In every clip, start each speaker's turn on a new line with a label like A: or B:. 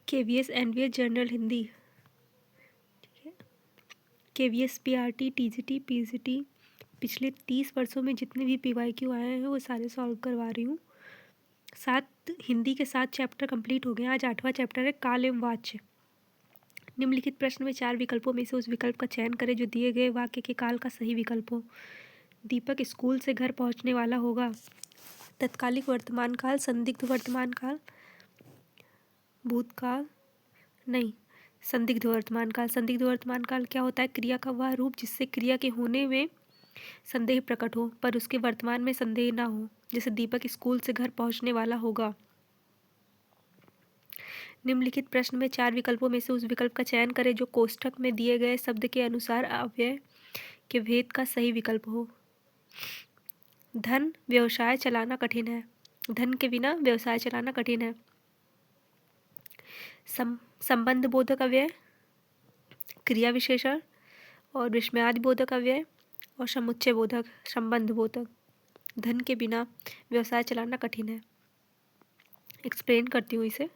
A: KVS NVS general Hindi, ठीक है। KVS PRT TGT PGT पिछले 30 वर्षों में जितने भी PYQ आए हैं वो सारे सॉल्व करवा रही हूँ। 7 हिंदी के 7 चैप्टर कंप्लीट हो गए। आज 8वां चैप्टर है काल एवं वाच्य। निम्नलिखित प्रश्न में 4 विकल्पों में से उस विकल्प का चयन करें जो दिए गए वाक्य के काल का सही विकल्प हो। दीपक स्कूल से घर पहुंचने वाला होगा। तत्कालिक वर्तमान काल, संदिग्ध वर्तमान काल, भूतकाल, नहीं, संदिग्ध वर्तमान काल। संदिग्ध वर्तमान काल क्या होता है? क्रिया का वह रूप जिससे क्रिया के होने में संदेह प्रकट हो पर उसके वर्तमान में संदेह ना हो, जैसे दीपक स्कूल से घर पहुंचने वाला होगा। निम्नलिखित प्रश्न में 4 विकल्पों में से उस विकल्प का चयन करें जो कोष्ठक में दिए गए शब्द के अनुसार अव्यय के भेद का सही विकल्प हो। धन व्यवसाय चलाना कठिन है। धन के बिना व्यवसाय चलाना कठिन है। संबंध बोधक अव्यय, क्रिया विशेषण और विस्मयादि बोधक अव्यय और समुच्चय बोधक संबंध बोधक। धन के बिना व्यवसाय चलाना कठिन है। एक्सप्लेन करती हूँ इसे।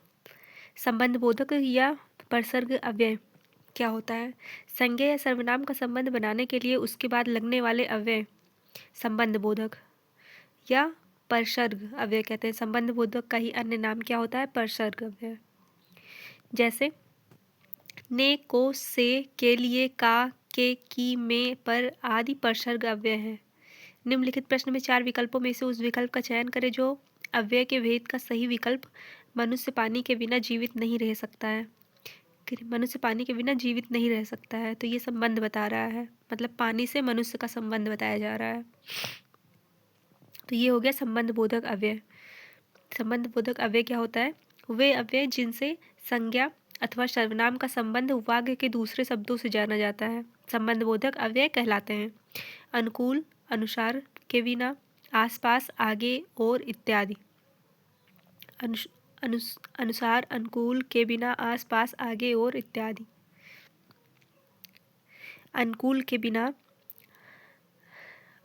A: संबंध बोधक या परसर्ग अव्यय क्या होता है? संज्ञा या सर्वनाम का संबंध बनाने के लिए उसके बाद लगने वाले अव्यय संबंध बोधक या परसर्ग अव्यय कहते हैं। संबंध बोधक का ही अन्य नाम क्या होता है? परसर्ग अव्यय। जैसे ने, को, से, के लिए, का, के, की, में, पर आदि परसर्ग अव्यय है। निम्नलिखित प्रश्न में 4 विकल्पों में से उस विकल्प का चयन करें जो अव्यय के भेद का सही विकल्प मनुष्य पानी के बिना जीवित नहीं रह सकता है। मनुष्य पानी के बिना जीवित नहीं रह सकता है, तो ये संबंध बता रहा है, मतलब पानी से मनुष्य का संबंध बताया जा रहा है। तो ये हो गया संबंध बोधक अव्यय। संबंध बोधक अव्यय क्या होता है? वे अव्यय जिनसे संज्ञा अथवा सर्वनाम का संबंध वाक्य के दूसरे शब्दों से जाना जाता है संबंध बोधक अव्यय कहलाते हैं। अनुकूल, अनुसार के बिना, आसपास, आगे और इत्यादि। अनुसार, अनुकूल, के बिना, आसपास, आगे और इत्यादि। अनुकूल के बिना,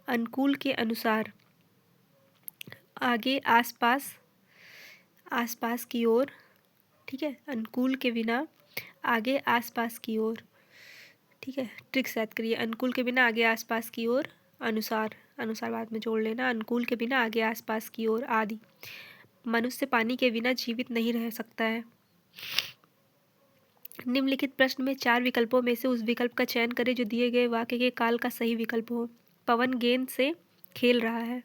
A: अनुकूल के अनुसार, आगे, आसपास, आसपास की ओर, ठीक है। अनुकूल के बिना, आगे, आसपास की ओर, ठीक है। ट्रिक्स याद करिए। अनुकूल के बिना आगे आसपास की ओर, अनुसार, अनुसार बाद में जोड़ लेना। अनुकूल के बिना आगे आसपास की ओर आदि। मनुष्य पानी के बिना जीवित नहीं रह सकता है। निम्नलिखित प्रश्न में 4 विकल्पों में से उस विकल्प का चयन करें जो दिए गए वाक्य के काल का सही विकल्प हो। पवन गेंद से खेल रहा है।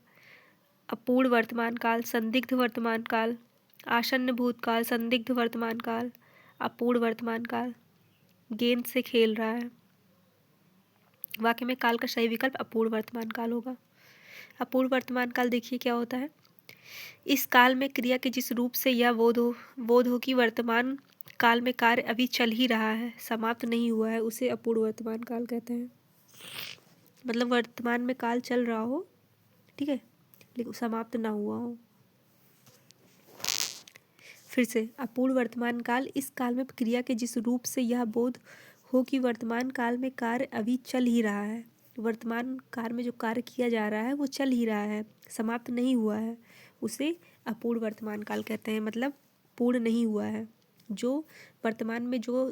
A: अपूर्ण वर्तमान काल, संदिग्ध वर्तमान काल, आसन्न भूतकाल, संदिग्ध वर्तमान काल, अपूर्ण वर्तमान काल। गेंद से खेल रहा है। वाक्य में काल का सही विकल्प अपूर्ण वर्तमान काल होगा। अपूर्ण वर्तमान काल देखिए क्या होता है। इस काल में क्रिया के जिस रूप से यह बोध हो कि वर्तमान काल में कार्य अभी चल ही रहा है, समाप्त नहीं हुआ है, उसे अपूर्ण वर्तमान काल कहते हैं। मतलब वर्तमान में काल चल रहा हो, ठीक है, लेकिन समाप्त ना हुआ हो। फिर से, अपूर्ण वर्तमान काल इस काल में क्रिया के जिस रूप से यह बोध हो कि वर्तमान काल में कार्य अभी चल ही रहा है। वर्तमान काल में जो कार्य किया जा रहा है वो चल ही रहा है, समाप्त नहीं हुआ है, उसे अपूर्ण वर्तमान काल कहते हैं। मतलब पूर्ण नहीं हुआ है। जो वर्तमान में जो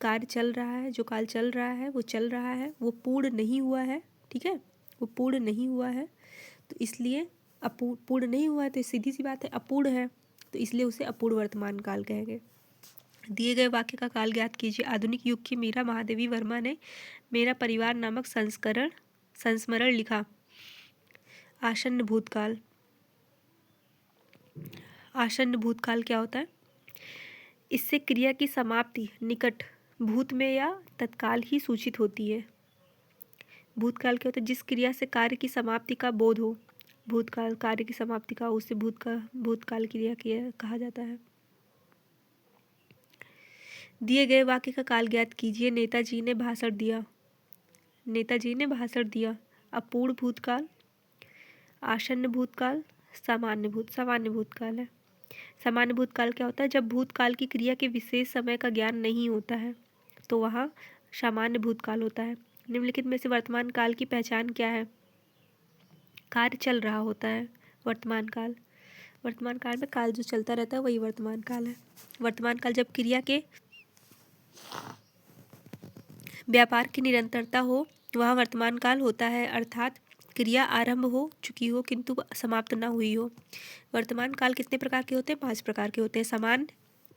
A: कार्य चल रहा है, जो काल चल रहा है, वो चल रहा है, वो पूर्ण नहीं हुआ है, ठीक है, वो पूर्ण नहीं हुआ है, तो इसलिए पूर्ण नहीं हुआ है, तो सीधी सी बात है अपूर्ण है, तो इसलिए उसे अपूर्ण वर्तमान काल कहेंगे। दिए गए वाक्य का काल ज्ञात कीजिए। आधुनिक युग की मीरा महादेवी वर्मा ने मेरा परिवार नामक संस्मरण लिखा। आसन्न भूतकाल। आसन्न भूतकाल क्या होता है? इससे क्रिया की समाप्ति निकट भूत में या तत्काल ही सूचित होती है। भूतकाल क्या होता है? जिस क्रिया से कार्य की समाप्ति का बोध हो, भूतकाल कार्य की समाप्ति का, उसे भूतकाल क्रिया कहा जाता है। दिए गए वाक्य का काल ज्ञात कीजिए। नेताजी ने भाषण दिया। नेताजी ने भाषण दिया। अपूर्ण भूतकाल, आसन्न भूतकाल, सामान्य भूतकाल है। सामान्य भूतकाल क्या होता है? जब भूतकाल की क्रिया के विशेष समय का ज्ञान नहीं होता है तो वहाँ सामान्य भूतकाल होता है। निम्नलिखित में से वर्तमान काल की पहचान क्या है? कार्य चल रहा होता है वर्तमान काल। वर्तमान काल में काल जो चलता रहता है वही वर्तमान काल है। वर्तमान काल जब क्रिया के व्यापार की निरंतरता हो वह वर्तमान काल होता है, अर्थात क्रिया आरंभ हो चुकी हो किंतु समाप्त न हुई हो। वर्तमान काल कितने प्रकार के होते हैं? 5 प्रकार के होते हैं। सामान्य,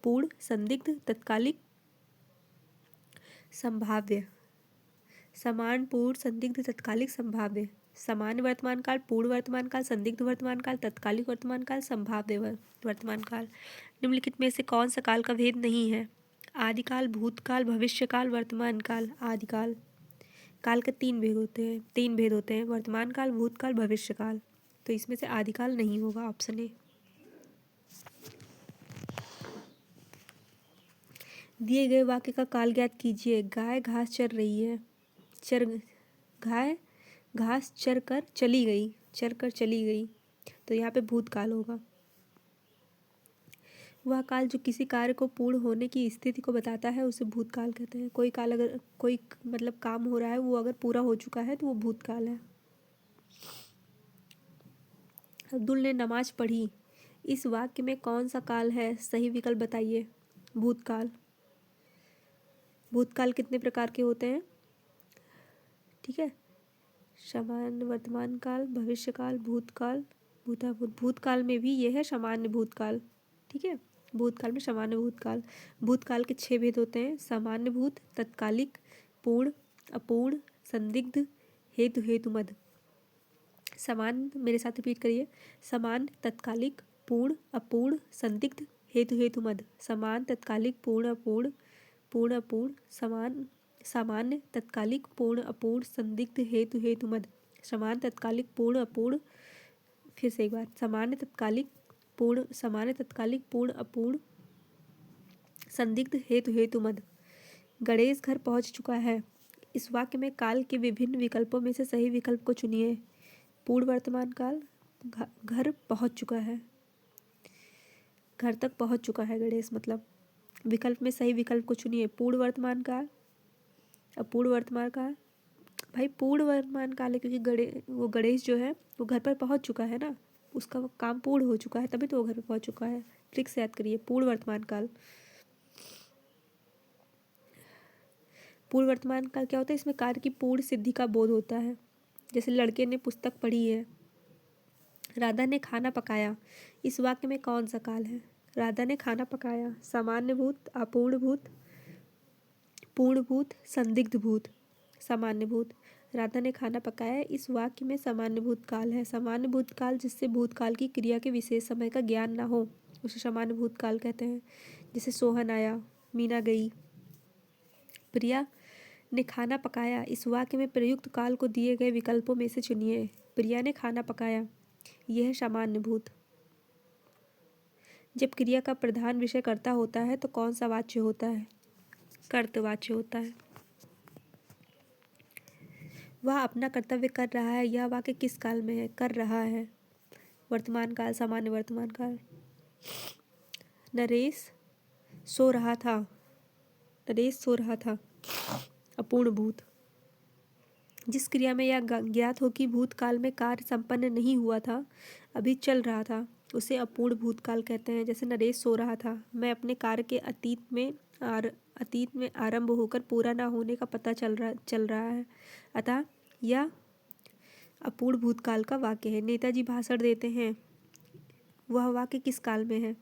A: पूर्ण, संदिग्ध, तत्कालिक, संभाव्य। समान, पूर्ण, संदिग्ध, तत्कालिक, संभाव्य। सामान्य वर्तमान काल, पूर्ण वर्तमान काल, संदिग्ध वर्तमान काल, तत्कालिक वर्तमान काल, संभाव्य वर्तमान काल। निम्नलिखित में से कौन सा काल का भेद नहीं है? आदिकाल, भूतकाल, भविष्यकाल, वर्तमान काल। आदिकाल काल के 3 भेद होते हैं, वर्तमान काल, भूतकाल, भविष्यकाल। तो इसमें से आदिकाल नहीं होगा, ऑप्शन ए। दिए गए वाक्य का काल ज्ञात कीजिए। गाय घास चर रही है। गाय घास चर कर चली गई, तो यहाँ पे भूतकाल होगा। वह काल जो किसी कार्य को पूर्ण होने की स्थिति को बताता है उसे भूतकाल कहते हैं। कोई काल अगर कोई मतलब काम हो रहा है वो अगर पूरा हो चुका है तो वो भूतकाल है। अब्दुल ने नमाज पढ़ी। इस वाक्य में कौन सा काल है? सही विकल्प बताइए। भूतकाल। भूतकाल कितने प्रकार के होते हैं? ठीक है, सामान्य वर्तमान काल, भविष्यकाल, भूतकाल, भूतकाल में भी ये है सामान्य भूतकाल। ठीक है, भूतकाल में सामान्य भूतकाल। भूतकाल के 6 भेद होते हैं। सामान्य भूत, तत्कालिक, पूर्ण, अपूर्ण, संदिग्ध, हेतु हेतुमद। सामान्य, मेरे साथ रिपीट करिए। सामान्य, तत्कालिक, पूर्ण, अपूर्ण, संदिग्ध, हेतु हेतुमद। सामान्य, तत्कालिक, पूर्ण, अपूर्ण, पूर्ण अपूर्ण, सामान्य, तत्कालिक, पूर्ण, अपूर्ण, संदिग्ध, हेतु हेतुमद। सामान्य, तत्कालिक, पूर्ण, अपूर्ण, फिर से एक बार। सामान्य, तत्कालिक, पूर्ण, अपूर्ण, संदिग्ध, हेतु हेतुमद। गणेश घर पहुंच चुका है। इस वाक्य में काल के विभिन्न विकल्पों में से सही विकल्प को चुनिए। पूर्ण वर्तमान काल, घर पहुंच चुका है, घर तक पहुंच चुका है गणेश, मतलब विकल्प में सही विकल्प को चुनिए। पूर्ण वर्तमान काल, अपूर्ण वर्तमान काल। भाई पूर्ण वर्तमान काल है क्योंकि वो गणेश जो है वो घर पर पहुंच चुका है ना, उसका वो काम पूर्ण हो चुका है तभी तो वो घर पर पहुंच चुका है। ट्रिक से याद करिए। पूर्ण वर्तमान काल। पूर्ण वर्तमान काल क्या होता है? इसमें कार्य की पूर्ण सिद्धि का बोध होता है। जैसे लड़के ने पुस्तक पढ़ी है। राधा ने खाना पकाया। इस वाक्य में कौन सा काल है? राधा ने खाना पकाया। सामान्य भूत, अपूर्ण भूत, पूर्ण भूत, संदिग्ध भूत। सामान्य भूत। राधा ने खाना पकाया, इस वाक्य में सामान्य भूत काल है। सामान्य भूत काल जिससे भूतकाल की क्रिया के विशेष समय का ज्ञान ना हो उसे सामान्य भूत काल कहते हैं। जैसे सोहन आया, मीना गई। प्रिया ने खाना पकाया, इस वाक्य में प्रयुक्त काल को दिए गए विकल्पों में से चुनिए। प्रिया ने खाना पकाया, यह है सामान्य भूत। जब क्रिया का प्रधान विषय कर्ता होता है तो कौन सा वाच्य होता है? कर्तवाच्य होता है। वह अपना कर्तव्य कर रहा है, यह वाक्य किस काल में है? कर रहा है, वर्तमान काल, सामान्य वर्तमान काल। नरेश सो रहा था, नरेश सो रहा था, अपूर्ण भूत। जिस क्रिया में यह ज्ञात हो कि भूतकाल में कार्य संपन्न नहीं हुआ था, अभी चल रहा था, उसे अपूर्ण भूतकाल कहते हैं। जैसे नरेश सो रहा था, मैं अपने कार्य के अतीत में आरंभ होकर पूरा ना होने का पता चल रहा है, अतः यह अपूर्ण भूतकाल का वाक्य है। नेताजी भाषण देते हैं, वह वाक्य किस काल में है?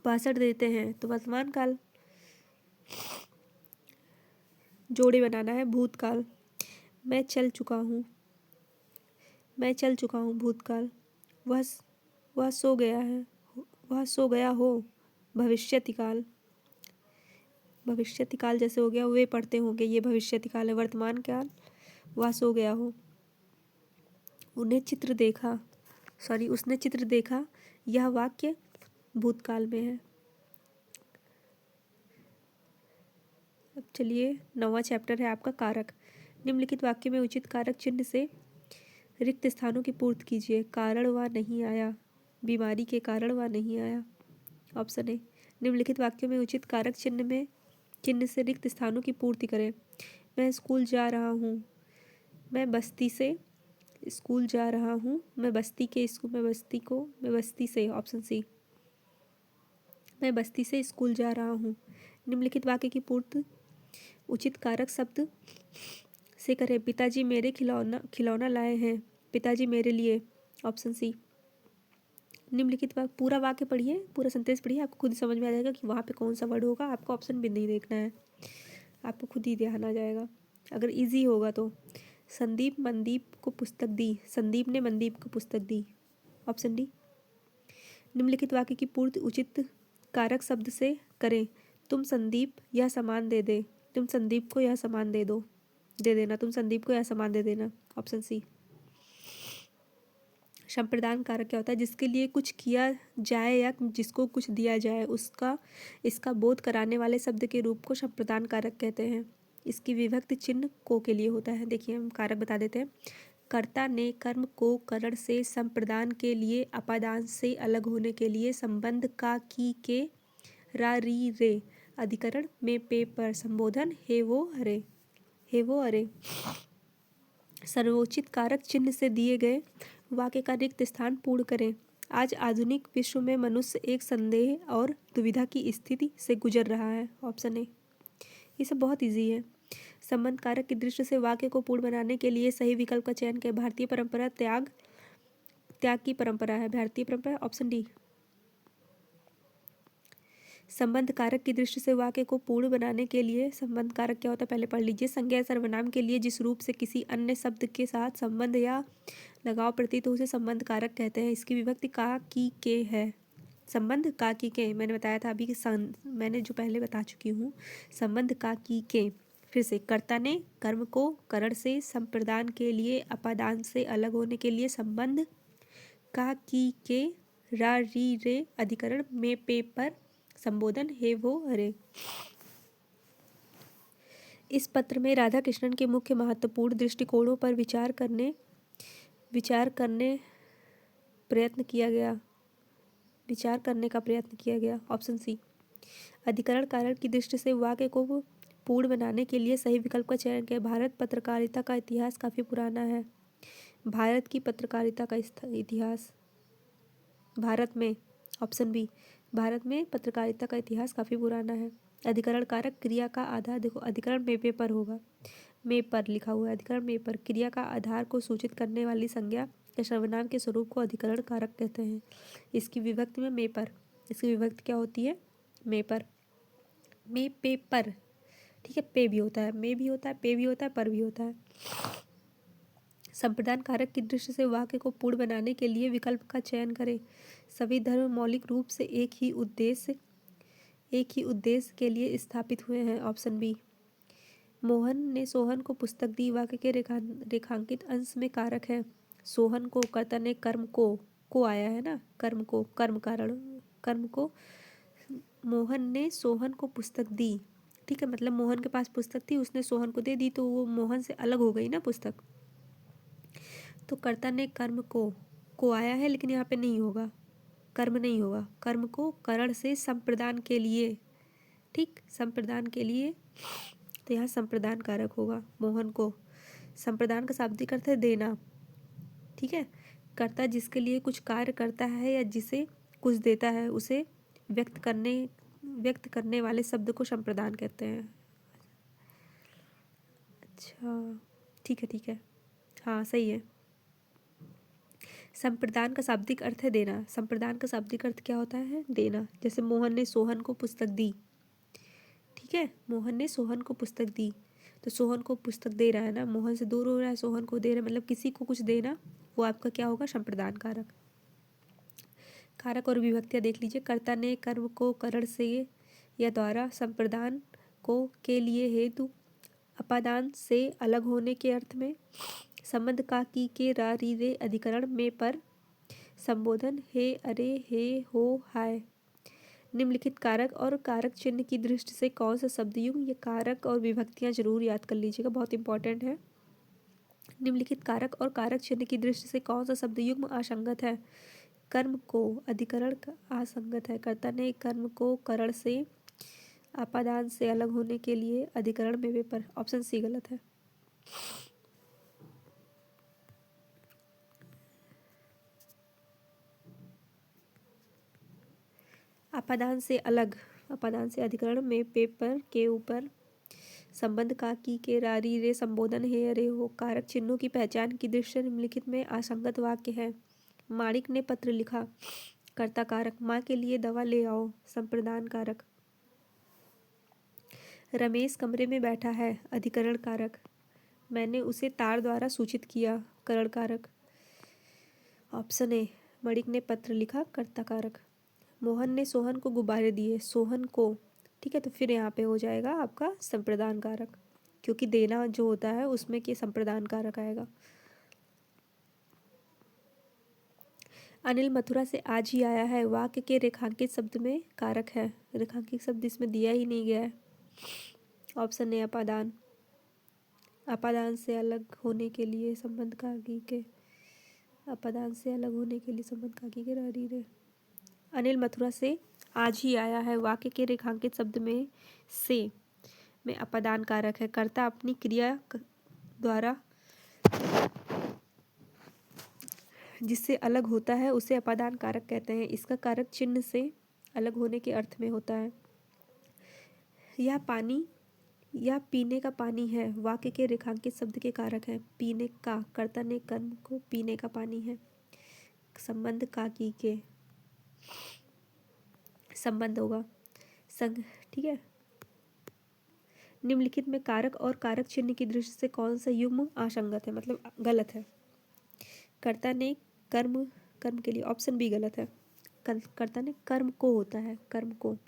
A: भाषण देते हैं तो वर्तमान काल। जोड़े बनाना है, भूतकाल। मैं चल चुका हूँ, मैं चल चुका हूँ, भूतकाल। वह सो गया है, वह सो गया हो, भविष्यति काल। भविष्यति काल जैसे हो गया, वे पढ़ते होंगे, ये भविष्यति काल है। वर्तमान काल, वह सो गया हो। उसने चित्र देखा, यह वाक्य भूतकाल में है। अब चलिए 9वां चैप्टर है आपका कारक। निम्नलिखित वाक्य में उचित कारक चिन्ह से रिक्त स्थानों की पूर्ति कीजिए। कारण वह नहीं आया, बीमारी के कारण वह नहीं आया। Option A. निम्नलिखित वाक्यों में उचित कारक चिन्ह से रिक्त स्थानों की पूर्ति करें। मैं स्कूल जा रहा हूँ, मैं बस्ती से स्कूल जा रहा हूँ, मैं बस्ती से, ऑप्शन सी, मैं बस्ती से स्कूल जा रहा हूँ। निम्नलिखित वाक्य की पूर्ति उचित कारक शब्द से करें। पिताजी मेरे खिलौना लाए हैं, पिताजी मेरे लिए, ऑप्शन सी। निम्नलिखित वाक्य, पूरा वाक्य पढ़िए, पूरा सेंटेंस पढ़िए, आपको खुद ही समझ में आ जाएगा कि वहाँ पे कौन सा वर्ड होगा। आपको ऑप्शन भी नहीं देखना है, आपको खुद ही ध्यान आ जाएगा अगर इजी होगा तो। संदीप मनदीप को पुस्तक दी, संदीप ने मनदीप को पुस्तक दी, ऑप्शन डी। निम्नलिखित वाक्य की पूर्ति उचित कारक शब्द से करें। तुम संदीप यह सामान दे दे, तुम संदीप को यह सामान दे देना, तुम संदीप को यह सामान दे देना, ऑप्शन सी। संप्रदान कारक क्या होता है? जिसके लिए कुछ किया जाए या जिसको कुछ दिया जाए उसका इसका बोध कराने वाले शब्द के रूप को संप्रदान कारक कहते हैं। इसकी विभक्ति चिन्ह को के लिए होता है। देखिए हम कारक बता देते हैं। कर्ता ने कर्म को करण से संप्रदान के लिए, अपादान से अलग होने के लिए, संबंध का की के रा री रे अधिकरण में पे पर, संबोधन हे वो अरे सर्वोचित कारक चिन्ह से दिए गए वाक्य का रिक्त स्थान पूर्ण करें। आज आधुनिक विश्व में मनुष्य एक संदेह और दुविधा की स्थिति से गुजर रहा है, ऑप्शन ए। ये सब बहुत इजी है। संबंध कारक की दृष्टि से वाक्य को पूर्ण बनाने के लिए सही विकल्प का चयन करें। भारतीय परंपरा त्याग की परंपरा है, भारतीय परंपरा, ऑप्शन डी। संबंध कारक की दृष्टि से वाक्य को पूर्ण बनाने के लिए संबंध कारक क्या होता है पहले पढ़ लीजिए। संज्ञा या सर्वनाम के लिए जिस रूप से किसी अन्य शब्द के साथ संबंध या लगाव प्रतीत हो उसे संबंध कारक कहते हैं। इसकी विभक्ति का की के है। संबंध का की के, मैंने बताया था अभी मैंने जो पहले बता चुकी हूँ। संबंध का की के, फिर से, कर्ता ने कर्म को करण से संप्रदान के लिए, अपादान से अलग होने के लिए, संबंध का की के रा री रे अधिकरण में पे पर, संबोधन हे वो अरे। इस पत्र में राधा कृष्णन के मुख्य महत्वपूर्ण दृष्टिकोणों पर विचार करने का प्रयत्न किया गया, ऑप्शन सी। अधिकरण कारण की दृष्टि से वाक्य को पूर्ण बनाने के लिए सही विकल्प का चयन करें। भारत पत्रकारिता का इतिहास काफ़ी पुराना है। भारत की पत्रकारिता का इतिहास, भारत में, ऑप्शन बी, भारत में पत्रकारिता का इतिहास काफ़ी पुराना है। अधिकरण कारक क्रिया का आधार, देखो अधिकरण में पे पर होगा, में पर लिखा हुआ है, अधिकरण में पर, क्रिया का आधार को सूचित करने वाली संज्ञा या सर्वनाम के स्वरूप को अधिकरण कारक कहते हैं। इसकी विभक्ति में पर, इसकी विभक्ति क्या होती है? में पर, में पे पर, ठीक है। पे भी होता है, में भी होता है, पे भी होता है, पर भी होता है। संप्रदान कारक की दृष्टि से वाक्य को पूर्ण बनाने के लिए विकल्प का चयन करें। सभी धर्म मौलिक रूप से एक ही उद्देश्य के लिए स्थापित हुए हैं, ऑप्शन बी। मोहन ने सोहन को पुस्तक दी वाक्य के रेखांकित अंश में कारक है। सोहन को, कर्ता ने कर्म को आया है ना, कर्म को, कर्म कारण, कर्म को, मोहन ने सोहन को पुस्तक दी, ठीक है। मतलब मोहन के पास पुस्तक थी, उसने सोहन को दे दी, तो वो मोहन से अलग हो गई ना पुस्तक। तो कर्ता ने कर्म को आया है, लेकिन यहाँ पे नहीं होगा, कर्म नहीं होगा, कर्म को करण से संप्रदान के लिए, ठीक, संप्रदान के लिए, तो यहाँ संप्रदान कारक होगा। मोहन को, संप्रदान का शाब्दिक अर्थ है देना, ठीक है। कर्ता जिसके लिए कुछ कार्य करता है या जिसे कुछ देता है उसे व्यक्त करने वाले शब्द को संप्रदान कहते हैं। अच्छा, ठीक है, हाँ सही है। संप्रदान का शाब्दिक अर्थ है देना। संप्रदान का शाब्दिक अर्थ क्या होता है? देना। जैसे मोहन ने सोहन को पुस्तक दी, ठीक है, मोहन ने सोहन को पुस्तक दी, तो सोहन को पुस्तक दे रहा है ना, मोहन से दूर हो रहा है, सोहन को दे रहा है, मतलब किसी को कुछ देना, वो आपका क्या होगा? संप्रदान कारक। कारक और विभक्तियाँ देख लीजिए। कर्ता ने कर्म को करण से या द्वारा, संप्रदान को के लिए हेतु, अपादान से अलग होने के अर्थ में, संबंध का की के रा री रे अधिकरण में पर, संबोधन हे अरे हे हो हाय। निम्नलिखित कारक और कारक चिन्ह की दृष्टि से कौन सा शब्द युग्म, ये कारक और विभक्तियाँ जरूर याद कर लीजिएगा, बहुत इंपॉर्टेंट है। निम्नलिखित कारक और कारक चिन्ह की दृष्टि से कौन सा शब्द युग्म असंगत है? कर्म को, अधिकरण का असंगत है। कर्ता ने कर्म को करण से, अपादान से अलग होने के लिए, अधिकरण में वे पर, ऑप्शन सी गलत है। अपादान से अलग, अपादान से अधिकरण में पेपर के ऊपर संबंध का की के रारी रे संबोधन हे अरे हो कारक चिन्हों की पहचान की दृष्टि निम्नलिखित में असंगत वाक्य है। माणिक ने पत्र लिखा, कर्ता कारक। माँ के लिए दवा ले आओ, संप्रदान कारक। रमेश कमरे में बैठा है, अधिकरण कारक। मैंने उसे तार द्वारा सूचित किया, करण कारक। ऑप्शन ए, माणिक ने पत्र लिखा, कर्ता कारक। मोहन ने सोहन को गुब्बारे दिए, सोहन को, ठीक है, तो फिर यहाँ पे हो जाएगा आपका संप्रदान कारक, क्योंकि देना जो होता है उसमें के संप्रदान कारक आएगा। अनिल मथुरा से आज ही आया है, वाक्य के रेखांकित शब्द में कारक है। रेखांकित शब्द इसमें दिया ही नहीं गया है। Option A, अपादान। अपादान से अलग होने के लिए संबंध का की के, अपादान से अलग होने के लिए संबंध का की के रारी रे। अनिल मथुरा से आज ही आया है, वाक्य के रेखांकित शब्द में से में अपादान कारक है। कर्ता अपनी क्रिया द्वारा जिससे अलग होता है उसे अपादान कारक कहते हैं। इसका कारक चिन्ह से अलग होने के अर्थ में होता है। यह पानी, यह पीने का पानी है, वाक्य के रेखांकित शब्द के कारक है। पीने का, कर्ता ने कर्म को पीने का पानी है, संबंध का की के संबंध होगा संग, ठीक है। निम्नलिखित में कारक और कारक चिन्ह की दृष्टि से कौन सा युग्म असंगत है, मतलब गलत है। कर्ता ने कर्म, कर्म के लिए ऑप्शन बी गलत है। कर्ता ने कर्म को होता है, कर्म को।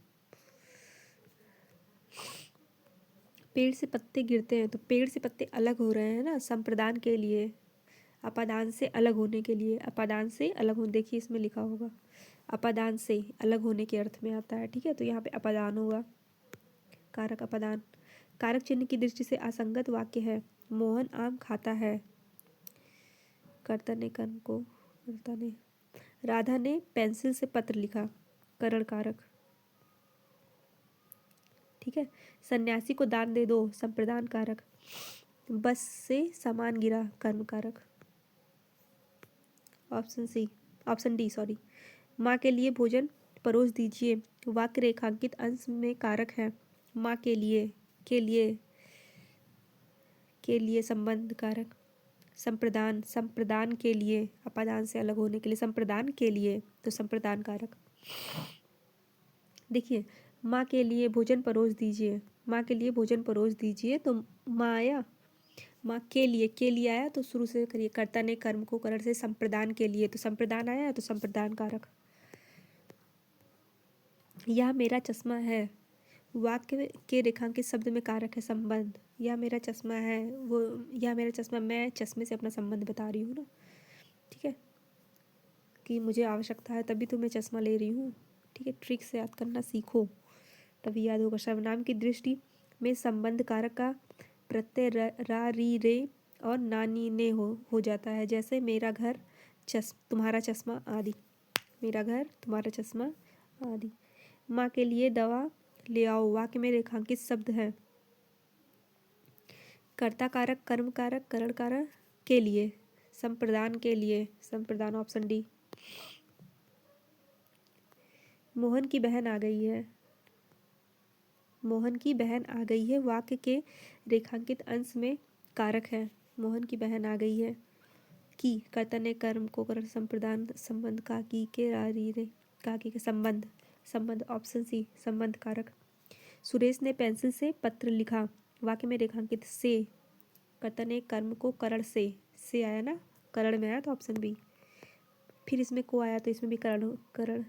A: पेड़ से पत्ते गिरते हैं, तो पेड़ से पत्ते अलग हो रहे हैं ना, संप्रदान के लिए, अपादान से अलग होने के लिए, अपादान से अलग होने, देखिए इसमें लिखा होगा अपादान से अलग होने के अर्थ में आता है, ठीक है, तो यहाँ पे अपादान होगा। कारक अपादान। कारक चिन्ह की दृष्टि से असंगत वाक्य है। मोहन आम खाता है, कर्ता ने कर्म को, कर्ता ने। राधा ने पेंसिल से पत्र लिखा, करण कारक, ठीक है। सन्यासी को दान दे दो, संप्रदान कारक। बस से सामान गिरा, कर्म कारक। Option C, option D sorry. माँ के लिए भोजन परोस दीजिए, वाक्य रेखांकित अंश में कारक है। माँ के लिए, के लिए संबंध कारक। संप्रदान, संप्रदान के लिए, अपादान से अलग होने के लिए, संप्रदान के लिए, तो संप्रदान कारक। देखिए, माँ के लिए भोजन परोस दीजिए, माँ के लिए भोजन परोस दीजिए, तो माँ आया, माँ के लिए आया, तो शुरू से करिए, कर्ता ने कर्म को करण से संप्रदान के लिए, तो संप्रदान आया, तो संप्रदान कारक। यह मेरा चश्मा है, वाक्य के रेखांकित शब्द में कारक है संबंध। यह मेरा चश्मा है, वो, यह मेरा चश्मा, मैं चश्मे से अपना संबंध बता रही हूँ ना, ठीक है, कि मुझे आवश्यकता है तभी तो मैं चश्मा ले रही हूँ, ठीक है। ट्रिक से याद करना सीखो, तभी याद होगा। सर्वनाम की दृष्टि में संबंध कारक का प्रत्यय रा री रे और नानी ने हो जाता है, जैसे मेरा घर, तुम्हारा चश्मा आदि। मेरा घर, तुम्हारा चश्मा आदि। माँ के लिए दवा ले आओ, वाक्य में रेखांकित शब्द है। कर्ता कारक, कर्म कारक, करण कारक, के लिए, संप्रदान के लिए, संप्रदान, ऑप्शन डी। मोहन की बहन आ गई है, मोहन की बहन आ गई है, वाक्य के रेखांकित अंश में कारक है। मोहन की बहन आ गई है। की, कर्ता ने कर्म को करण, संप्रदान, संबंध का की के रारी रे, का की के संबंध, संबंध, ऑप्शन सी, संबंध कारक। सुरेश ने पेंसिल से पत्र लिखा, वाक्य में रेखांकित से, कर्ता ने कर्म को करण से आया ना, करण में आया, तो ऑप्शन बी। फिर इसमें को आया, तो इसमें भी करण, करण।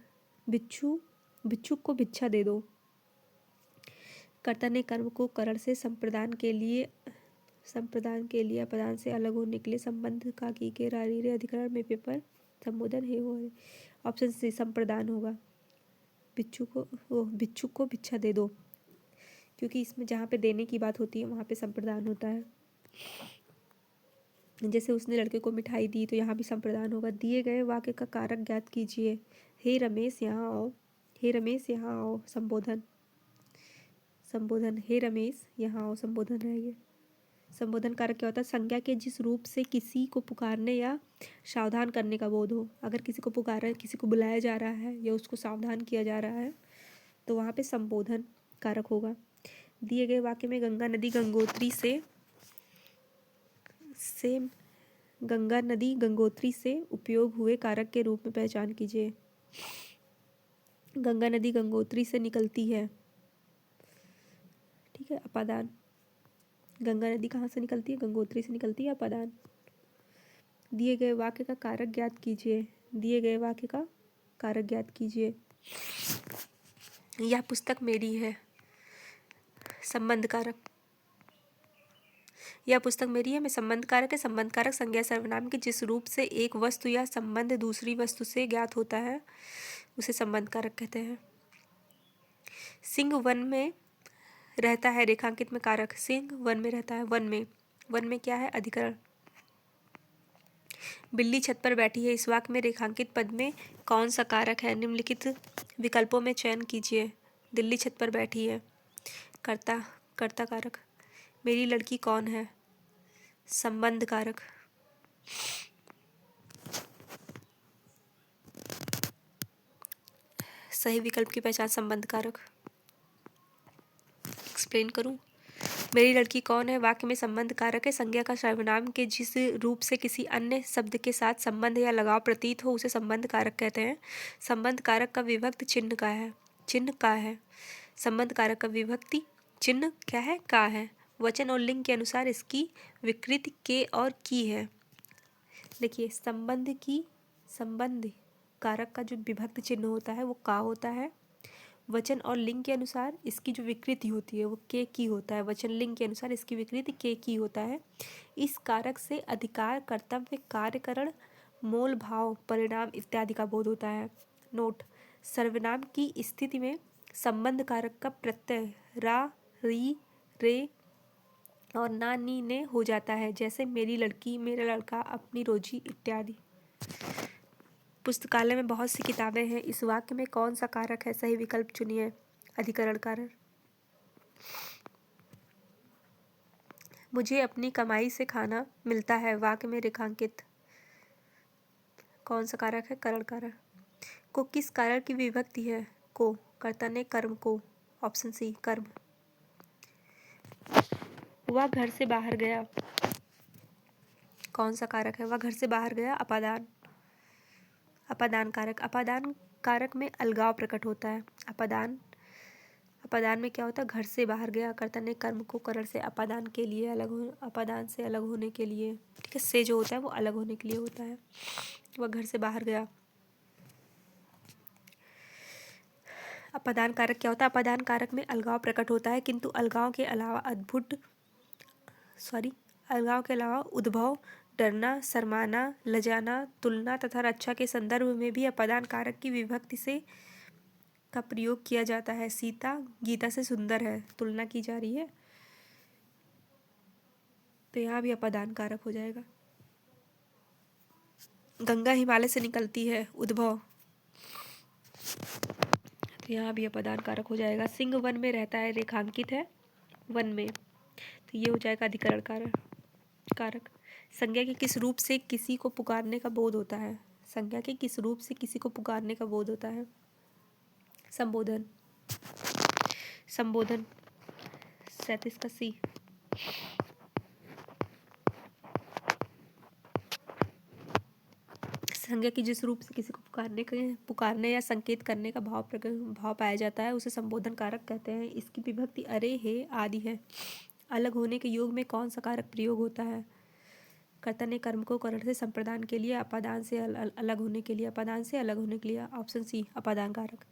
A: बिच्छू को भिक्षा दे दो, कर्ता ने कर्म को करण से संप्रदान के लिए, अपदान से अलग होने के लिए, संबंध का की के रारी रे, अधिकरण में पेपर, संबोधन है वो, ऑप्शन सी, संप्रदान होगा। बिच्छू को भिक्षा दे दो, क्योंकि इसमें जहाँ पे देने की बात होती है वहाँ पे संप्रदान होता है। जैसे उसने लड़के को मिठाई दी, तो यहाँ भी संप्रदान होगा। दिए गए वाक्य का कारक ज्ञात कीजिए। हे रमेश यहाँ आओ, हे रमेश यहाँ आओ, संबोधन, संबोधन, हे रमेश यहाँ आओ, संबोधन है ये। संबोधन कारक क्या होता है? संज्ञा के जिस रूप से किसी को पुकारने या सावधान करने का बोध हो। अगर किसी को पुकारा, किसी को बुलाया जा रहा है या उसको सावधान किया जा रहा है तो वहाँ पे संबोधन कारक होगा। दिए गए वाक्य में गंगा नदी गंगोत्री से उपयोग हुए कारक के रूप में पहचान कीजिए। गंगा नदी गंगोत्री से निकलती है, ठीक है, अपादान। गंगा नदी कहाँ से निकलती है? गंगोत्री से निकलती है, अपादान। दिए गए वाक्य का कारक ज्ञात कीजिए। दिए गए वाक्य का कारक ज्ञात कीजिए। यह पुस्तक मेरी है, संबंध कारक। यह पुस्तक मेरी है में संबंध कारक है। संबंध कारक संज्ञा सर्वनाम के जिस रूप से एक वस्तु या संबंध दूसरी वस्तु से ज्ञात होता है उसे संबंध कारक कहते हैं। सिंह वन में रहता है, रेखांकित में कारक। सिंह वन में रहता है, वन में क्या है? अधिकरण। बिल्ली छत पर बैठी है, इस वाक्य में रेखांकित पद में कौन सा कारक है? निम्नलिखित विकल्पों में चयन कीजिए। दिल्ली छत पर बैठी है, कर्ता कारक। मेरी लड़की कौन है? संबंध कारक। सही विकल्प की पहचान संबंध कारक। एक्सप्लेन करूं? मेरी लड़की कौन है वाक्य में संबंध कारक है। संज्ञा का सर्वनाम के जिस रूप से किसी अन्य शब्द के साथ संबंध या लगाव प्रतीत हो उसे संबंध कारक कहते हैं। संबंध कारक का विभक्त चिन्ह का है। संबंध कारक का विभक्ति चिन्ह क्या है? का है। वचन और लिंग के अनुसार इसकी विकृति के और की है। देखिए, संबंध कारक का जो विभक्त चिन्ह होता है वो का होता है। वचन और लिंग के अनुसार इसकी जो विकृति होती है वो के की होता है। वचन लिंग के अनुसार इसकी विकृति के की होता है। इस कारक से अधिकार, कर्तव्य, कार्यकरण, मोल भाव, परिणाम इत्यादि का बोध होता है। नोट: सर्वनाम की स्थिति में संबंध कारक का प्रत्यय रा, री, रे और ना, नी, ने हो जाता है, जैसे मेरी लड़की, मेरा लड़का, अपनी रोजी इत्यादि। पुस्तकालय में बहुत सी किताबें हैं, इस वाक्य में कौन सा कारक है? सही विकल्प चुनिए। अधिकरण कारक। मुझे अपनी कमाई से खाना मिलता है, वाक्य में रेखांकित कौन सा कारक है? करण कारक। को किस कारक की विभक्ति है? को। कर्ता ने कर्म को, ऑप्शन सी कर्म। वह घर से बाहर गया, कौन सा कारक है? वह घर से बाहर गया, अपादान। अपादान कारक। अपादान कारक में अलगाव प्रकट होता है। अपादान में क्या होता है? घर से बाहर गया, कर्ता ने कर्म को करण से अपादान के लिए अपादान से अलग होने के लिए, ठीक है, से जो होता है वो अलग होने के लिए होता है। वह घर से बाहर गया। अपादान कारक क्या होता है? अपादान कारक में अलगाव प्रकट होता है, किंतु अलगाव के अलावा उद्भव, डरना, शर्माना, लजाना, तुलना तथा रक्षा के संदर्भ में भी अपादान कारक की विभक्ति से का प्रयोग किया जाता है। सीता गीता से सुंदर है, तुलना की जा रही है, तो यहाँ भी अपादान कारक हो जाएगा। गंगा हिमालय से निकलती है, उद्भव, तो यहाँ भी अपादान कारक हो जाएगा। सिंह वन में रहता है, रेखांकित है वन में, तो ये हो जाएगा अधिकरण कारक। संज्ञा के किस रूप से किसी को पुकारने का बोध होता है? संज्ञा के किस रूप से किसी को पुकारने का बोध होता है? संबोधन। 37 का सी। संज्ञा की जिस रूप से किसी को पुकारने या संकेत करने का भाव पाया जाता है उसे संबोधन कारक कहते हैं। इसकी विभक्ति अरे, हे आदि है। अलग होने के योग में कौन सा कारक प्रयोग होता है? कर्ता ने कर्म को करण से संप्रदान के लिए, अपादान से अलग होने के लिए, ऑप्शन सी अपादान कारक।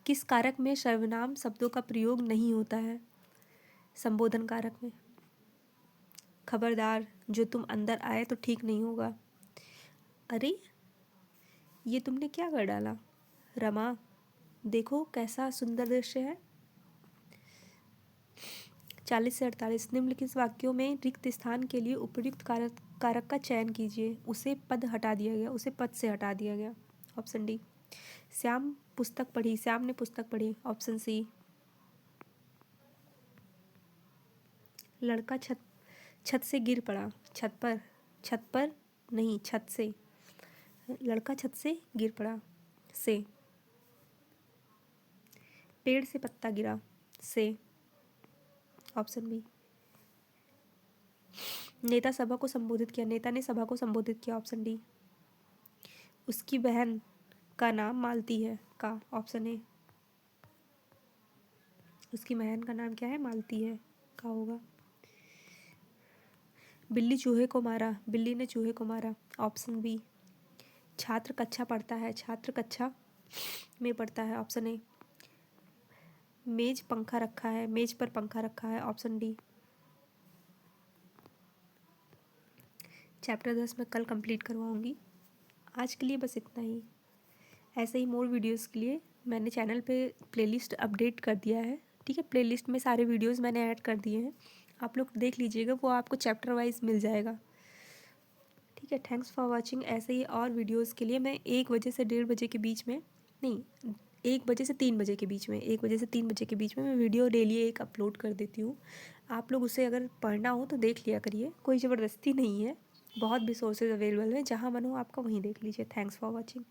A: किस कारक में सर्वनाम शब्दों का प्रयोग नहीं होता है? संबोधन कारक में। खबरदार, जो तुम अंदर आए तो ठीक नहीं होगा। अरे, ये तुमने क्या कर डाला? रमा, देखो कैसा सुंदर दृश्य है। 40 से 48 निम्नलिखित वाक्यों में रिक्त स्थान के लिए उपयुक्त कारक का चयन कीजिए। उसे पद से हटा दिया गया, ऑप्शन डी। श्याम ने पुस्तक पढ़ी, ऑप्शन सी। लड़का छत से गिर पड़ा, छत से लड़का छत से गिर पड़ा, से। पेड़ से पत्ता गिरा, से, ऑप्शन बी। नेता सभा को संबोधित किया, नेता ने सभा को संबोधित किया, ऑप्शन डी। उसकी बहन का नाम मालती है, का, ऑप्शन ए। उसकी बहन का नाम क्या है, मालती है, का होगा। बिल्ली चूहे को मारा, बिल्ली ने चूहे को मारा, ऑप्शन बी। छात्र कक्षा पढ़ता है, छात्र कक्षा में पढ़ता है, ऑप्शन ए। मेज पंखा रखा है, मेज पर पंखा रखा है, ऑप्शन डी। चैप्टर 10 मैं कल कंप्लीट करवाऊंगी। आज के लिए बस इतना ही। ऐसे ही मोर वीडियोस के लिए मैंने चैनल पे प्लेलिस्ट अपडेट कर दिया है, ठीक है। प्लेलिस्ट में सारे वीडियोस मैंने ऐड कर दिए हैं, आप लोग देख लीजिएगा, वो आपको चैप्टर वाइज मिल जाएगा, ठीक है। Thanks for watching. ऐसे ही और वीडियोस के लिए मैं 1 बजे से 1:30 बजे के बीच में, नहीं, 1 बजे से 3 बजे के बीच में, 1 बजे से 3 बजे के बीच में मैं वीडियो डेली एक अपलोड कर देती हूँ। आप लोग उसे अगर पढ़ना हो तो देख लिया करिए, कोई ज़बरदस्ती नहीं है, बहुत भी सोर्सेज अवेलेबल है, जहाँ मन हो आपका वहीं देख लीजिए। Thanks for watching.